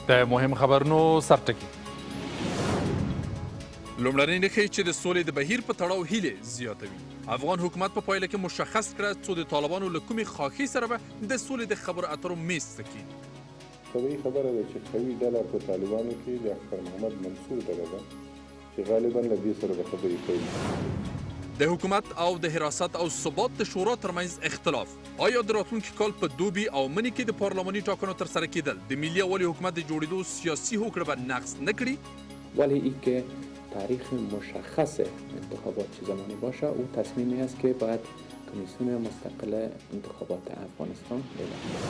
د مهم خبرونو سرټکي لومړنۍ نښې چې د سولې د بهیر په تړاو هیلې زیاتوي. افغان حکومت په پایله کې مشخص کړه څو د طالبانو له کومې خواخي سره به د سولې د خبرو اترو میز ته کښېني. طبیعي خبره ده چې قوي ډله په طالبانو کې د اختر محمد منصور ډله ده چې غالبا له دې سره به خبرې کوي. د حکومت او د حراست او ثبات د شورا ترمنځ اختلاف. آیا د راتلونکي کال په دوبي او مني کې د پارلماني ټاکنو ترسره کېدل د ملي یووالي حکومت د جوړېدو سیاسي هوکړه به نقض نه کړي؟ ولی اینکه تاریخ مشخص انتخابات چه زمانی باشه او تصمیمی است که باید کمیسیون مستقل انتخابات افغانستان اعلام کنه.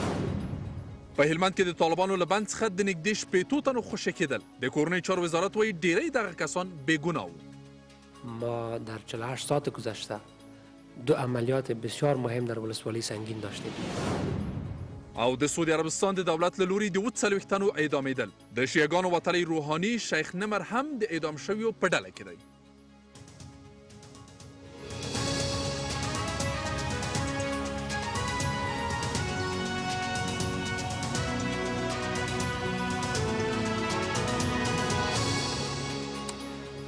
په هلمند کې د طالبانو له بند څخه د نږدې 15 تنو خوشي کېدل. د کورنۍ چارو وزارت وایي ډیری دغه کسان بېګناه وو. ما در 48 ساعت گذشته 2 عملیات بسیار مهم در ولسوالی سنگین داشتیم. او د سعودي عربستان د دولت له لوري د 40 تنو اعدامېدل. د شیعګانو وتلی روحاني شیخ نمر هم د اعدام شویو په ډله کې دی.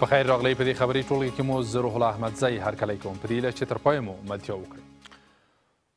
په خیر راغلی. په دې خبري ټولګي کې مو زه روح الله احمدزی هرکلی کوم. په دې هیله چې تر پایه مو ملتیا وکړئ.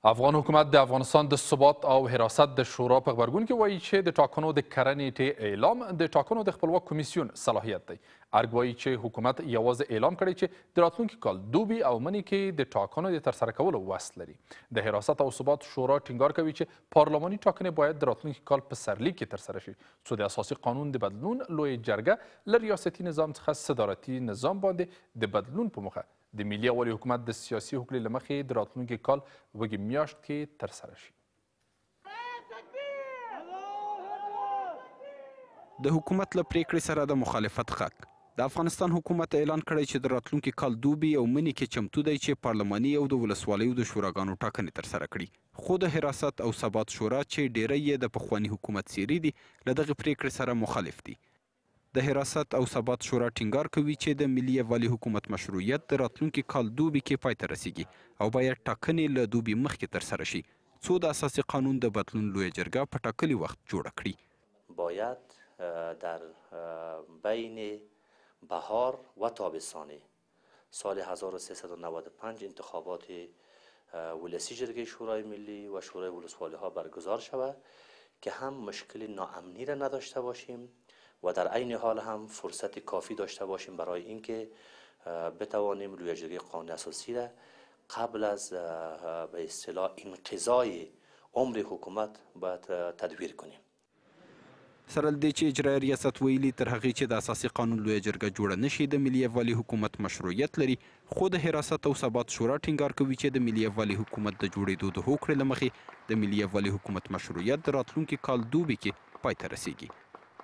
افغان حکومت د افغانستان د ثبات او حراست د شورا په غبرګون کې وایي چې د ټاکنو د کره نیټې اعلام د ټاکنو د خپلواک کمیسیون صلاحیت دی. ارګ وایي چې حکومت یوازې اعلام کړی چې د راتلونکي کال دوبي او مني کې د ټاکنو د ترسره کولو وس لري. د حراست او ثبات شورا ټینګار کوي چې پارلماني ټاکنې باید د راتلونکي کال په سرلیک کې ترسره شي څو د اساسي قانون د بدلون لویه جرګه له ریاستي نظام څخه صدارتي نظام باندې د بدلون په موخه د ملي یووالي حکومت د سیاسي هوکړې له مخې د راتلونکي کال وږي میاشت کې ترسره شي. د حکومت له پریکړې سره د مخالفت غږ. د افغانستان حکومت اعلان کړی چې د راتلونکي کال دوبي او مني کې چمتو دی چې پارلماني او د ولسوالیو د شوراګانو ټاکنې ترسره کړي. خو د حراست او ثبات شورا چې ډیری یې د پخواني حکومت څیرې دي له دغې پریکړې سره مخالف دي. د حراست او ثبات شورا ټینګار کوي چې د ملي یووالي حکومت مشروعیت د راتلونکي کال دوبي کې پای ته رسیږي او باید ټاکنې له دوبي مخکې ترسره شي څو د اساسي قانون د بدلون لویه جرګه په ټاکلي وخت جوړه کړي. باید در بین بهار و تابستان سال 1395 انتخابات ولسی جرگه شورای ملی و شورای ولسوالی ها برگزار شود که هم مشکل ناامنی را نداشته باشیم و در عین حال هم فرصت کافی داشته باشیم برای اینکه بتوانیم لویه قانون اساسی را قبل از به اصطلاح انقضای عمر حکومت باید تدویر کنیم. سره له دې چې اجرایي ریاست ویلي تر هغې چې د اساسي قانون لویه جرګه جوړه نشي د ملي یووالي حکومت مشروعیت لري. خو د حراست او ثبات شورا ټینګار کوي چې د ملي یووالي حکومت د جوړېدو د هوکړې له مخې د ملي یووالي حکومت مشروعیت د راتلونکي کال دوبي کې پای ته رسیږي.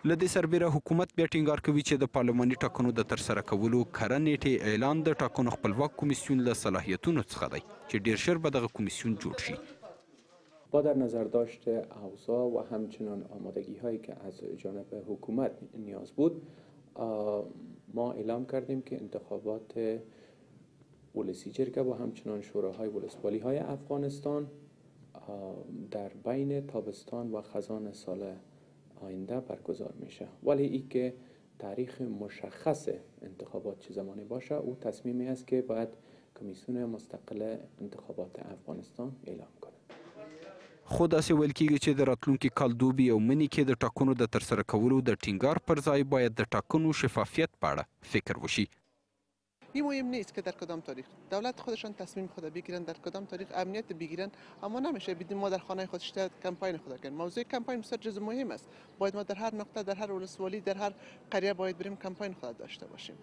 له دې سربیره حکومت بیا ټینګار کوي چې د پارلماني ټاکنو د ترسره کولو کره نیټې اعلان د ټاکنو خپلواک کمیسیون له صلاحیتونو څخه دی چې ډیر ژر به دغه کمیسیون جوړ شي. با در نظر داشته اوضاع و همچنان آمادگی هایی که از جانب حکومت نیاز بود ما اعلام کردیم که انتخابات ولسی جرگه و همچنان شوراهای ولسوالی های افغانستان در بین تابستان و خزان سال آینده برگزار میشه. ولی اینکه تاریخ مشخص انتخابات چه زمانی باشه او تصمیمی است که باید کمیسیون مستقل انتخابات افغانستان اعلام کنه. خو داسې ویل کېږي چې د راتلونکي کال دوبي او مني کې د ټاکنو د ترسره کولو د ټینګار پر ځای باید د ټاکنو شفافیت په اړه فکر وشي. این مهم نیست که در کدام تاریخ دولت خودشان تصمیم خود بگیرن در کدام تاریخ امنیت بگیرن، اما نمیشه بدیم ما در خانه خود کمپاین خود کنیم. موضوع کمپاین بسیار جزء مهم است. باید ما در هر نقطه در هر ولسوالی در هر قریه باید بریم کمپاین خود داشته باشیم.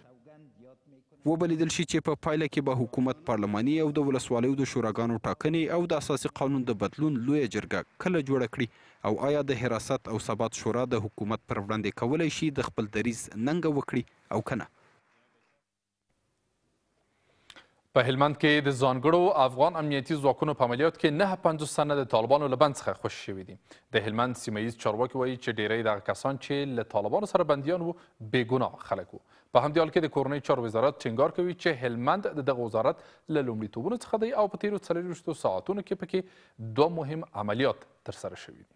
وبلیدل شي چې په پایله کې به حکومت پارلماني او د ولسوالیو د شوراګانو ټاکنې او د اساسي قانون د بدلون لویه جرګه کله جوړه کړي او آیا د حراست او ثبات شورا د حکومت پر وړاندې کولی شي د خپل دریځ ننګه وکړي او که نه. په هلمند کې د ځانګړو افغان امنیتي ځواکونو په عملیات کې 59 تنه د طالبانو له بند څخه خوشي شوي دي. د هلمند سیمه ییز چارواکي وایي چې ډیری دغه کسان چې له طالبانو سره بندیان وو بېګناه خلک وو. په همدې حال کې د کورنۍ چارو وزارت ټینګار کوي چې هلمند د دغه وزارت له لومړیتوبونو څخه دی او په تیرو 24 ساعتونو کې پکې 2 مهم عملیات ترسره شوي دي.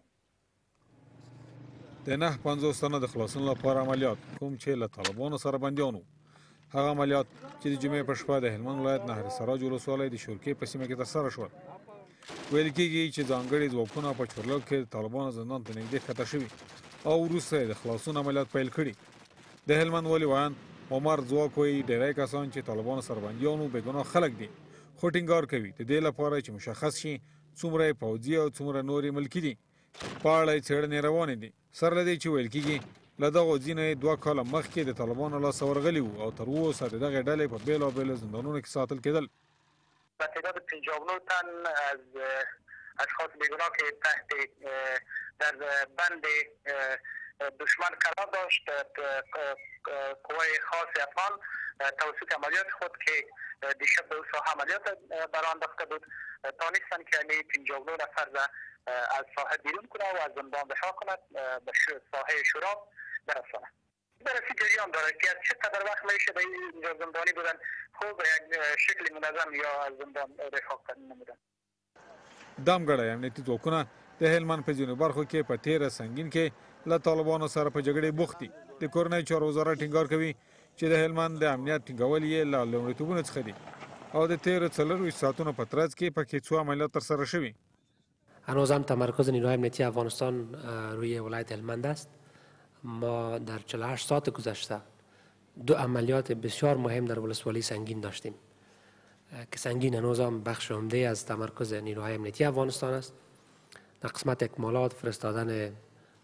د 950 تنه د خلاصون لپاره عملیات کوم چې له طالبانو سره بندیان وو. هغه عملیات چې د جمعې په شپه د هلمند ولایت نهر سراج ولسوالۍ د شورکې په سیمه کې ترسره شول. ویل کېږي چې ځانګړي ځواکونه په چورلو کې د طالبانو زندان ته نږدې ښکته شوي او وروسته یې د خلاصون عملیات پیل کړي. د هلمند والي ویان عمر ځواک وایي ډېری کسان چې طالبانو سره بندیان وو بېګناه خلک دي، خو ټینګار کوي د دې لپاره چې مشخص شي څومره یې پوځي او څومره نور یې ملکي دي. په اړه یې څېړنې روانې دي. سره له دې چې ویل کېږي له دغو ځینو یې 2 کاله مخکې د طالبانو لاسته ورغلي وو او تر اوسه د دغې ډلې په بېلابېلو زندانونو کې ساتل کېدل. تعداد 59 تن از اشخاص بیگناه که تحت در بند دشمن قرار داشت قوای خاص افغان توسط عملیات خود که دیشب به ساحه عملیات برانداخته بود توانستند که 59 نفر را از ساحه بیرون کنه و از زندان رها کند به ساحه شوراب برساند. بررسی جریان داره که از چه قدر وقت میشه به اینجا زندانی بودن خوب یک شکل منظم یا از زندان رها نمودن. دامګړی امنیتي ځواکونه د هلمند په ځینو برخو کې په تیره سنګین کې له طالبانو سره په جګړې بوخت دي. د کورنۍ چارو وزارت ټینګار کوي چې د هلمند د امنیت ټینګول یې له لومړیتوبونو څخه دي او د تیرو 24 ساعتونو په ترڅ کې پکې څو عملیات ترسره شوي. هنوز هم تمرکز نیروهای امنیتی افغانستان روی ولایت هلمند است. ما در 48 ساعت گذشته 2 عملیات بسیار مهم در ولسوالی سنگین داشتیم که سنگین هنوز هم بخش عمده از تمرکز نیروهای امنیتی افغانستان است. در قسمت اکمالات فرستادن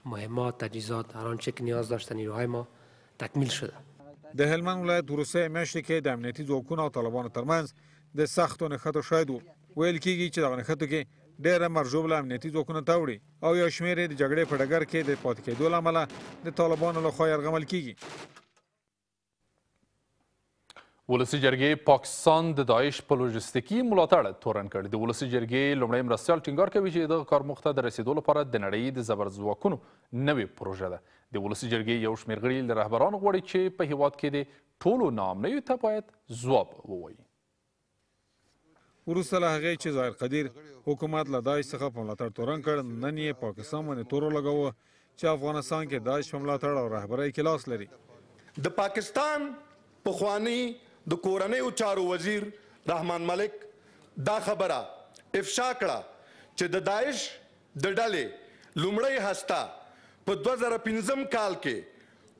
مهمات تجهیزات هر آنچه که نیاز داشته نیروهای ما تکمیل شده. د هلمند ولایت وروستۍ میاشتې کې د امنیتي ځواکونو او طالبانو ترمنځ د سختو نښتو شاهد وو. ویل کېږي چې دغه نښتو کې ډېره مرژوبله امنیتي ځواکونه ته وړي او یو شمېر یې د جګړې په ډګر کې د پاتې کېدو له امله د طالبانو لخوا یرغمل کېږي. ولسي جرګې پاکستان د داعش په لوژستیکي ملاتړ تورن کړ. د ولسي جرګې لومړی مرستیال ټینګار کوي چې دغه کار موخې ته د رسیدو لپاره د نړۍ د زبر ځواکونو نوې پروژه ده. د ولسي جرګې یو شمېر غړي له رهبرانو غواړي چې په هیواد کې د ټولو ناامنیو ته باید ځواب ووایي. وروسته له هغې چې ظاهر قدیر حکومت له داعش څخه په ملاتړ تورن کړ، نن یې پاکستان باندې تور ولګاوه چې افغانستان کې داعش په ملاتړ او رهبرۍ کې لاس لري. د پاکستان پخوانی د کورنیو چارو وزیر رحمان ملک دا خبره افشا کړه چې د داعش د ډلې لومړۍ هسته په 2015 کال کې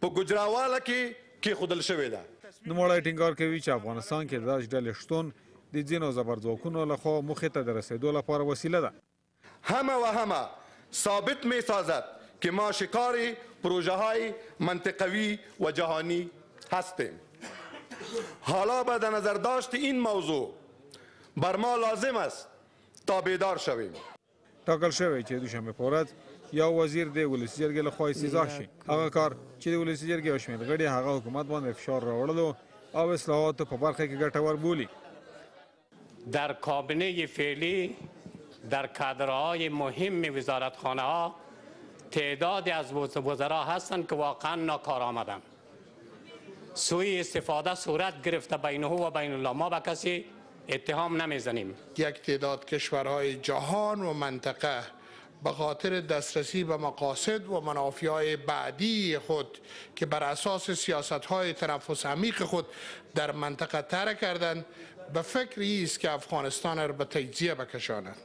په ګجراواله کې کېښودل شوې ده. نوموړی ټینګار کوي چې افغانستان کې د داعش ډلې شتون د ځینو زبرځواکونو لخوا موخې ته د رسیدو لپاره وسیله ده. همه و همه ثابت می سازد که ما شکار پروژه های منطقوی و جهانی هستیم. حالا به در نظر داشت این موضوع بر ما لازم است تا بیدار شویم. ټاکل شوی چې دوشنبه په ورځ یو وزیر د ولسي جرګې لخوا استیضاح شي. هغه کار چې د ولسي جرګې یو شمېر غړي هغه حکومت باندې فشار راوړلو او اصلاحاتو په برخه کې ګټور بولي. در کابینه فعلی در کادرهای مهم وزارتخانه ها تعدادی از وزرا هستند که واقعا ناکارآمدند. سوء استفاده صورت گرفته بینه و بین الله. ما به کسی اتهام نمیزنیم. یک تعداد کشورهای جهان و منطقه به خاطر دسترسی به مقاصد و منافعهای بعدی خود که بر اساس سیاستهای تنفس عمیق خود در منطقه طرح کردند به فکر است که افغانستان را به تجزیه بکشاند.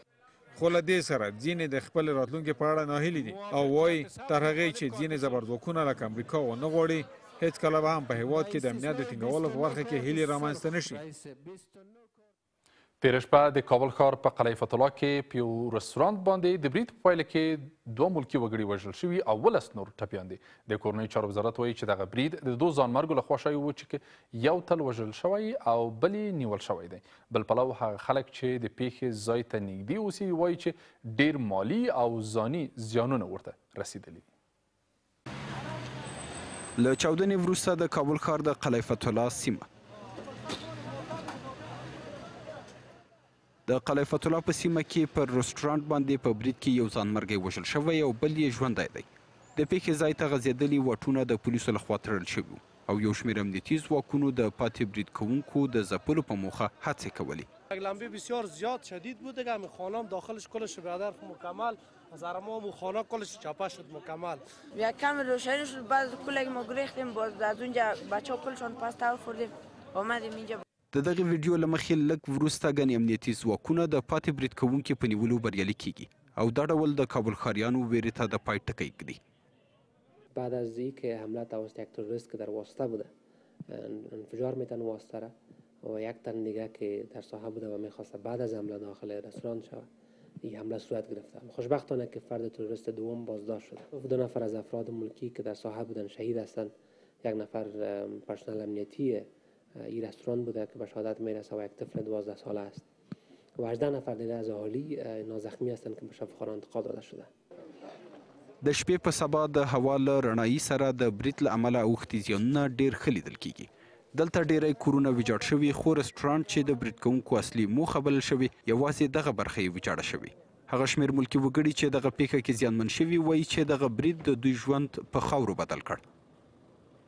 خو له دې سره ځینې د خپل راتلونکي په اړه ناهیلي دي او وایي تر هغې چې ځینې زبرځواکونه لکه امریکا ونه غواړي هېڅکله به هم په هېواد کې د امنیت د ټینګولو په برخه کې هیلې رامنځته نه شي. تېره شپه د کابل ښار په قلعه فتح الله کې په یو رستورانت باندې د برید په پایله کې 2 ملکي وګړي وژل شوي او 12 نور ټپیان دي. د کورنیو چارو وزارت وایي چې دغه برید د 2 ځانمرګو لخوا شوی و چې یو تل وژل شوی او بل یې نیول شوی دی. بل پلو هغه خلک چې د پیښې ځای ته نږدې اوسي وایي چې ډېر مالي او ځاني زیانونه ورته رسیدلي دي. له چاودنې وروسته د کابل ښار د قلعه فتح الله سیمه د قلعه فتح الله په سیمه کې پر رستورانت باندې په برید کې یو ځانمرګی وژل شوی او بل یې ژوندی دی. د پیښې ځای ته غځېدلي واټونه د پولیسو لخوا تړل شوي او یو شمېر امنیتي ځواکونو د پاتې برید کوونکو د ځپلو په موخه هڅې کولې. لمبه بسیار زیاد شدید بود دیگه. همین خانم داخلش کلش برادر مکمل هزارمام و خانه کلش چاپه شد مکمل. یک کم روشنی شد بعد کل ما گریختیم باز از اونجا بچه ها کلشان پس تاو خوردیم آمدیم اینجا. د دغه ویډیو له مخې لږ وروسته ګڼې امنیتي ځواکونه د پاتې برید کوونکي په نیولو بریالي کیږي او دا ډول د کابل ښاریانو ویرې ته د پای ټکی ږدي. بعد از اینکه حمله توسط یک تروریست که در واسطه بوده انفجار میتن واسطه را و یک تن دیگه که در ساحه بوده و میخواسته بعد از حمله داخل رستوران شود این حمله صورت گرفته. خوشبختانه که فرد تروریست دوم بازداشت شده. 2 نفر از افراد ملکی که در ساحه بودن شهید هستند. یک نفر پرسنل امنیتی این رستوران بوده که به شهادت میرسه و یک طفل 12 ساله است و 18 نفر دیگه از اهالی نازخمی هستند که به شفاخانه انتقال داده شده. د شپې په سبا د هوا له رڼایي سره د برید له امله اوښتي زیانونه ډېر ښه لیدل کیږي. دلته ډېری کورونه ویجاړ شوي خو رسټورانټ چې د برید کوونکو اصلي موخه بلل شوې یوازې دغه برخه یې ویجاړه شوې. هغه شمېر ملکي وګړي چې دغه پیښه کې زیانمن شوي وایي چې دغه برید د دوی ژوند په خاورو بدل کړ.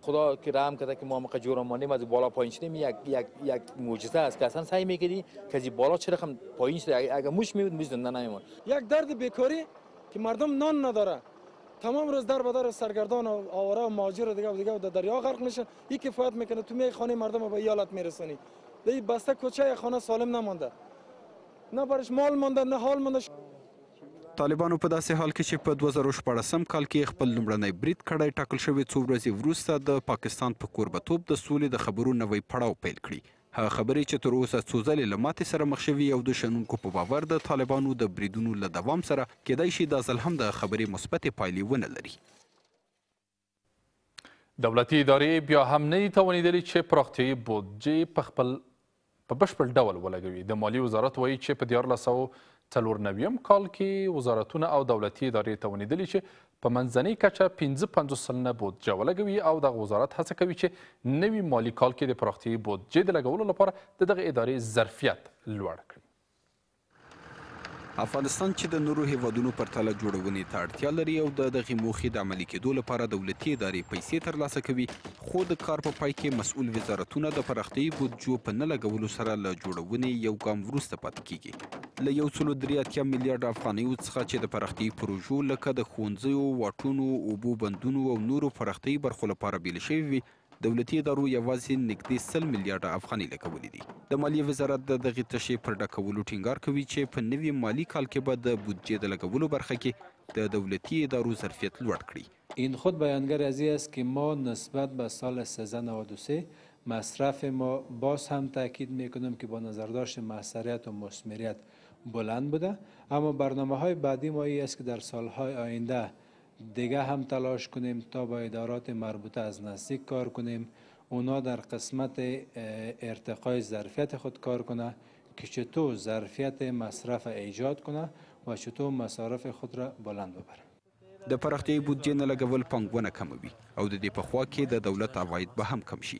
خدا که رحم کرده که ما موقع جور مانیم از بالا پایین شدیم یک معجزه است که اصلا سعی میکردی که از بالا چه رقم پایین شده اگر موش میبود موش زنده نمیمون. یک درد بیکاری که مردم نان نداره تمام روز در بدر سرگردان و آواره و مهاجر و دیگه و در دریا غرق میشن. این کفایت میکنه تو می خانه مردم رو به ایالت میرسونی. دی بسته کوچه خانه سالم نمانده نه برش مال مانده نه حال مانده. طالبانو په داسې حال کې چې په 2014 کال کې خپل لومړنی برید کړی ټاکل شوی څو ورځې وروسته د پاکستان په کوربتوب د سولې د خبرو نوی پړاو پیل کړي. هغه خبرې چې تر اوسه څو ځلې له ماتې سره مخ شوي او د شنونکو په باور د طالبانو د بریدونو له دوام سره کیدای شي دا ځل هم د خبرې مثبتې پایلې ونه لري. دولتي ادارې بیا هم نه دي توانېدلې چې پراختیایي بودجې په بشپړ ډول ولګوي. د مالیې وزارت وایي چې په 1494 کال کې وزارتونه او دولتي ادارې توانېدلې چې په منځنۍ کچه 55 سلنه بودجه ولګوي او دغه وزارت هڅه کوي چې نوي مالي کال کې د پراختیایي بودجې د لګولو لپاره د دغه ادارې ظرفیت لوړ کړي. افغانستان چې د نورو هیوادونو پرتله جوړونې ته اړتیا لري او د دغې موخې د عملي کېدو لپاره دولتي ادارې پیسې ترلاسه کوي خو د کار په پای کې مسؤل وزارتونه د پراختیایي بودجو په نه لګولو سره له جوړونې یو ګام وروسته پاتې کیږي. له 183 میلیارډ افغانیو څخه چې د پراختیایي پروژو لکه د ښوونځیو واټونو اوبو بندونو او نورو پراختیایي برخو لپاره بیل شوي وي دولتي ادارو یوازې نږدې 100 میلیارډه افغانۍ لګولي دي. د مالیې وزارت د دغې تشې پر ډکولو ټینګار کوي چې په نوي مالي کال کې به د بودجې د لګولو برخه کې د دولتي ادارو ظرفیت لوړ کړي. این خود بیانگر از این است که ما نسبت به سال 1393 مصرف ما باز هم تاکید میکنم که با نظرداشت موثریت و مثمریت بلند بوده اما برنامه‌های بعدی ما این است که در سالهای آینده دیگه هم تلاش کنیم تا با ادارات مربوطه از نزدیک کار کنیم اونا در قسمت ارتقای ظرفیت خود کار کنه که چطور ظرفیت مصرف ایجاد کنه و چطور مصارف خود را بلند ببره. د پراختیایي بودجې نه لګول پانګونه کموي او د دې په خوا کې د دولت عواید به هم کم شي.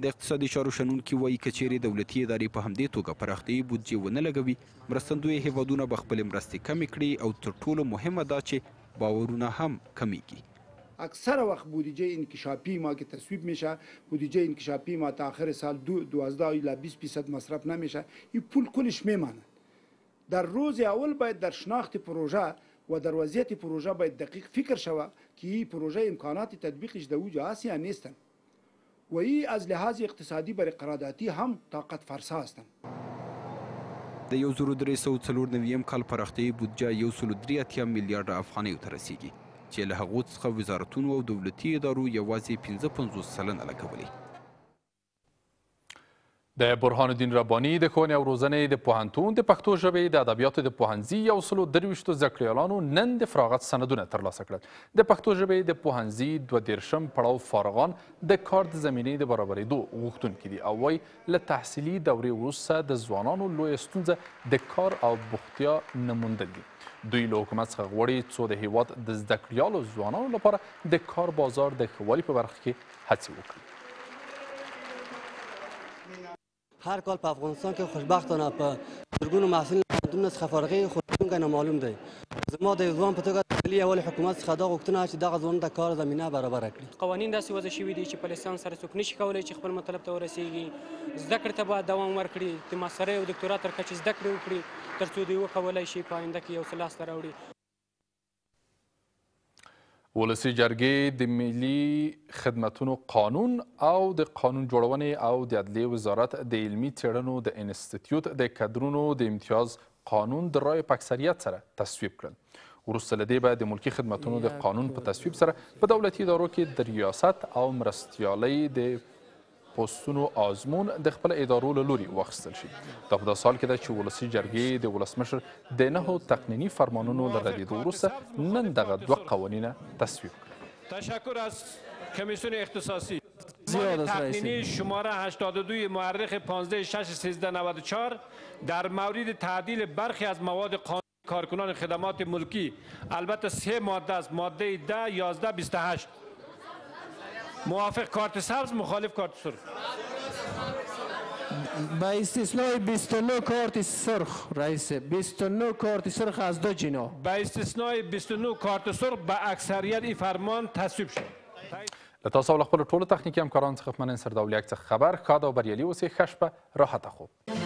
د اقتصادي چارو شنونکي وایي که چیرې دولتي ادارې په همدې توګه پراختیایي بودجې ونه لګوي مرستندوی هیوادونه به خپلې مرستې کمې کړي او تر ټولو مهمه دا چې باورونه هم کمیږي. اکثر وقت بودجه انکشافی ما که تصویب میشه بودجه انکشافی ما تا آخر سال 12 الی 20% مصرف نمیشه این پول کلش میماند. در روز اول باید در شناخت پروژه و در وضعیت پروژه باید دقیق فکر شود که این پروژه امکانات تطبیقش در اوج آسیا نیستن و این از لحاظ اقتصادی برای قراردادی هم طاقت فرسا هستند. د 1394 کال پراختیایي بودجه 183 میلیارډ افغانیو ته رسیږي چې له هغو څخه وزارتونو او دولتي ادارو یوازې 55 سلنه لګولي. د برهان الدین رباني د ښوونې او روزنې د پوهنتون د پښتو ژبې د ادبیاتو د پوهنځي 123 زده کړیالانو نن د فراغت سندونه ترلاسه کړل. د پښتو ژبې د پوهنځي 22 پړاو فارغان د کار د زمینې د برابرېدو غوښتونکي دي او وایي له تحصیلي دورې وروسته د ځوانانو لویه ستونزه د کار او بوختیا نه موندل دي. دوی له حکومت څخه غواړي څو د هیواد د زده کړیالو ځوانانو لپاره د کار بازار د ښه والي په برخه کې هڅې وکړي. هر کال په افغانستان کې خوشبختانه په زرګونو محصلین پوهنتونونو څخه فارغې خو راتلونکی نامعلوم دی. زما د ځوان په توګه د ملي یووالي حکومت څخه دا غوښتنه چې دغه ځوانانو ته کار زمینه برابره کړي. قوانین داسې وضع شوي دي چې په لیسانس سره څوک نشي کولی چې خپل مطلب ته ورسیږي. زده کړې ته باید دوام ورکړي، د ماسترۍ او دکتورا تر کچې زده کړې وکړي تر څو دوی وکولی شي په آینده کې یو څه لاسته راوړي. ولسي جرګې د ملي خدمتونو قانون او د قانون جوړونې او د عدلیې وزارت د علمي څېړنو د انسټیټیوټ د کدرونو د امتیاز قانون د رایو په اکثریت سره تصویب کړل. وروسته له دې به د ملکي خدمتونو د قانون په تصویب سره په دولتي ادارو کې د ریاست او مرستیالۍ د پوستونو آزمون د خپل ادارو له لوري واخیستل شي. دا په داسې حال کې ده چې ولسي جرګې د ولسمشر د 9 تقنیني فرمانونو له ردېدو وروسته نن دغه 2 قوانین تصویب کړل. تشکر از کمیسیون اختصاصی. تقنینی شماره 82 مورخ 15/6/1394 در مورد تعدیل برخی از مواد قانون کارکنان خدمات ملکی، البته 3 ماده است، ماده 10 11 28. موافق کارت سبز، مخالف کارت سرخ. با استثنای 29 کارت سرخ رئیس، 29 کارت سرخ از 2 جناح. با استثنای 29 کارت سرخ به اکثریت این فرمان تصویب شد. له تاسو او له خپلو ټولو تخنیکي همکارانو څخه مننه. سرداولیاک څخه خبر ښاد او بریالي اوسئ. ښه شپه، راحته خوب.